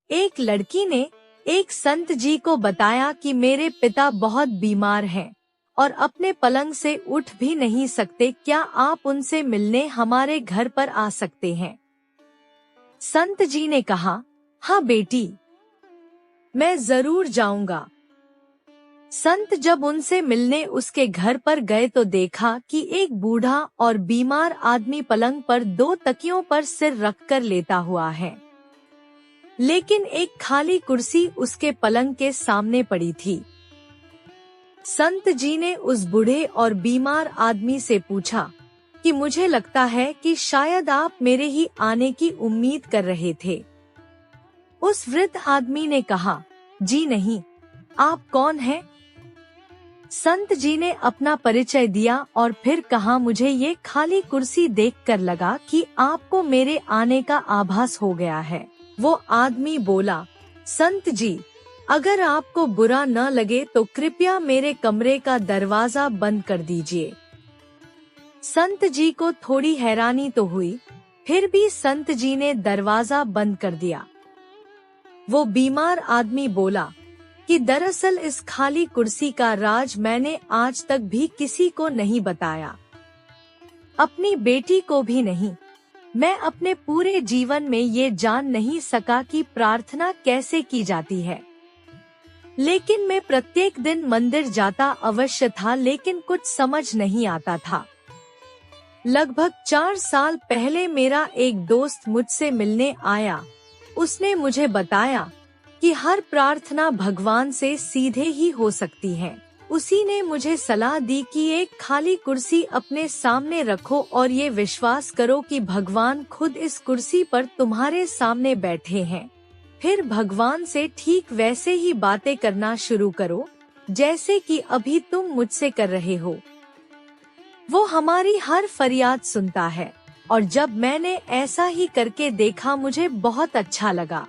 एक लड़की ने एक संत जी को बताया कि मेरे पिता बहुत बीमार हैं और अपने पलंग से उठ भी नहीं सकते, क्या आप उनसे मिलने हमारे घर पर आ सकते हैं? संत जी ने कहा, हाँ बेटी, मैं जरूर जाऊंगा। संत जब उनसे मिलने उसके घर पर गए तो देखा कि एक बूढ़ा और बीमार आदमी पलंग पर 2 तकियों पर सिर रखकर लेटा हुआ है, लेकिन एक खाली कुर्सी उसके पलंग के सामने पड़ी थी। संत जी ने उस बूढ़े और बीमार आदमी से पूछा कि मुझे लगता है कि शायद आप मेरे ही आने की उम्मीद कर रहे थे। उस वृद्ध आदमी ने कहा, जी नहीं, आप कौन हैं? संत जी ने अपना परिचय दिया और फिर कहा, मुझे ये खाली कुर्सी देखकर लगा कि आपको मेरे आने का आभास हो गया है। वो आदमी बोला, संत जी, अगर आपको बुरा न लगे तो कृपया मेरे कमरे का दरवाजा बंद कर दीजिए। संत जी को थोड़ी हैरानी तो हुई, फिर भी संत जी ने दरवाजा बंद कर दिया। वो बीमार आदमी बोला कि दरअसल इस खाली कुर्सी का राज मैंने आज तक भी किसी को नहीं बताया, अपनी बेटी को भी नहीं। मैं अपने पूरे जीवन में ये जान नहीं सका कि प्रार्थना कैसे की जाती है, लेकिन मैं प्रत्येक दिन मंदिर जाता अवश्य था, लेकिन कुछ समझ नहीं आता था। लगभग 4 साल पहले मेरा एक दोस्त मुझसे मिलने आया। उसने मुझे बताया कि हर प्रार्थना भगवान से सीधे ही हो सकती है। उसी ने मुझे सलाह दी कि एक खाली कुर्सी अपने सामने रखो और ये विश्वास करो कि भगवान खुद इस कुर्सी पर तुम्हारे सामने बैठे हैं। फिर भगवान से ठीक वैसे ही बातें करना शुरू करो जैसे कि अभी तुम मुझसे कर रहे हो। वो हमारी हर फरियाद सुनता है और जब मैंने ऐसा ही करके देखा मुझे बहुत अच्छा लगा।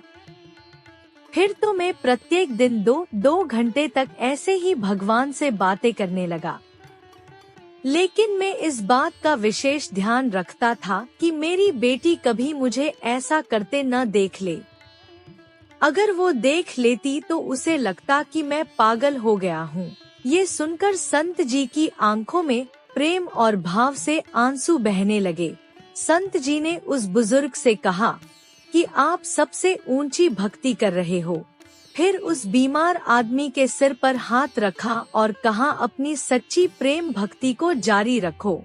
फिर तो मैं प्रत्येक दिन 2 घंटे तक ऐसे ही भगवान से बातें करने लगा। लेकिन मैं इस बात का विशेष ध्यान रखता था कि मेरी बेटी कभी मुझे ऐसा करते न देख ले। अगर वो देख लेती तो उसे लगता कि मैं पागल हो गया हूँ। ये सुनकर संत जी की आंखों में प्रेम और भाव से आंसू बहने लगे। संत जी ने उस बुजुर्ग से कहा कि आप सबसे ऊंची भक्ति कर रहे हो। फिर उस बीमार आदमी के सिर पर हाथ रखा और कहा, अपनी सच्ची प्रेम भक्ति को जारी रखो।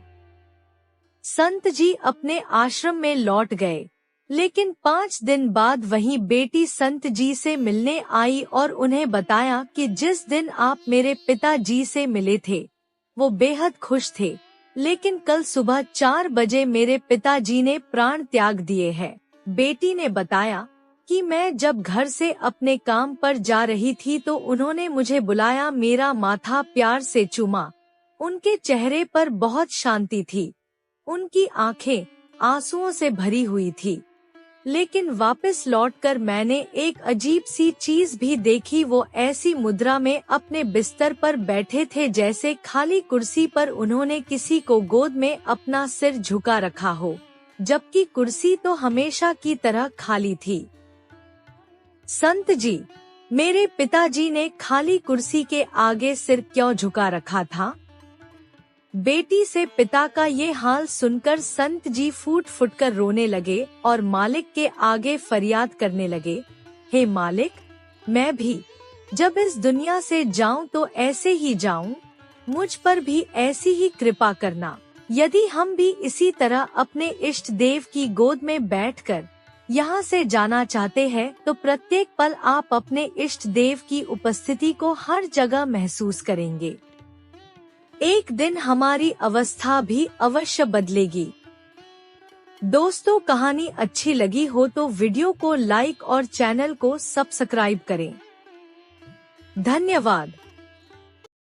संत जी अपने आश्रम में लौट गए, लेकिन 5 दिन बाद वही बेटी संत जी से मिलने आई और उन्हें बताया कि जिस दिन आप मेरे पिताजी से मिले थे वो बेहद खुश थे, लेकिन कल सुबह 4 बजे मेरे पिताजी ने प्राण त्याग दिए हैं। बेटी ने बताया कि मैं जब घर से अपने काम पर जा रही थी तो उन्होंने मुझे बुलाया, मेरा माथा प्यार से चूमा। उनके चेहरे पर बहुत शांति थी, उनकी आंखें आंसुओं से भरी हुई थी। लेकिन वापस लौटकर मैंने एक अजीब सी चीज भी देखी। वो ऐसी मुद्रा में अपने बिस्तर पर बैठे थे जैसे खाली कुर्सी पर उन्होंने किसी को गोद में अपना सिर झुका रखा हो, जबकि कुर्सी तो हमेशा की तरह खाली थी। संत जी, मेरे पिताजी ने खाली कुर्सी के आगे सिर क्यों झुका रखा था? बेटी से पिता का ये हाल सुनकर संत जी फूट फूट कर रोने लगे और मालिक के आगे फरियाद करने लगे, हे मालिक, मैं भी जब इस दुनिया से जाऊं तो ऐसे ही जाऊं, मुझ पर भी ऐसी ही कृपा करना। यदि हम भी इसी तरह अपने इष्ट देव की गोद में बैठकर यहाँ से जाना चाहते हैं तो प्रत्येक पल आप अपने इष्ट देव की उपस्थिति को हर जगह महसूस करेंगे। एक दिन हमारी अवस्था भी अवश्य बदलेगी। दोस्तों, कहानी अच्छी लगी हो तो वीडियो को लाइक और चैनल को सब्सक्राइब करें। धन्यवाद।